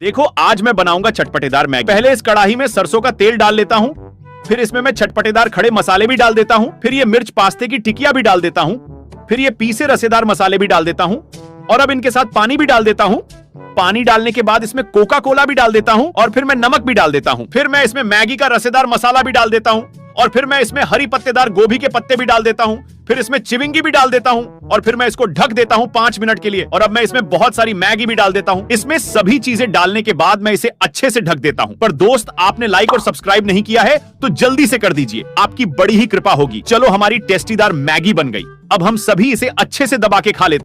देखो आज मैं बनाऊंगा चटपटेदार मैगी। पहले इस कढ़ाई में सरसों का तेल डाल लेता हूँ, फिर इसमें मैं चटपटेदार खड़े मसाले भी डाल देता हूँ, फिर ये मिर्च पास्ते की टिकिया भी डाल देता हूँ, फिर ये पीसे रसेदार मसाले भी डाल देता हूँ और अब इनके साथ पानी भी डाल देता हूँ। पानी डालने के बाद इसमें कोका कोला भी डाल देता हूँ और फिर मैं नमक भी डाल देता हूँ। फिर मैं इसमें मैगी का रसेदार मसाला भी डाल देता हूँ और फिर मैं इसमें हरी पत्तेदार गोभी के पत्ते भी डाल देता हूँ। फिर इसमें चिविंगी भी डाल देता हूँ और फिर मैं इसको ढक देता हूँ 5 मिनट के लिए। और अब मैं इसमें बहुत सारी मैगी भी डाल देता हूँ। इसमें सभी चीजें डालने के बाद मैं इसे अच्छे से ढक देता हूँ। पर दोस्त, आपने लाइक और सब्सक्राइब नहीं किया है तो जल्दी से कर दीजिए, आपकी बड़ी ही कृपा होगी। चलो, हमारी टेस्टीदार मैगी बन गई। अब हम सभी इसे अच्छे से दबा के खा लेते हैं।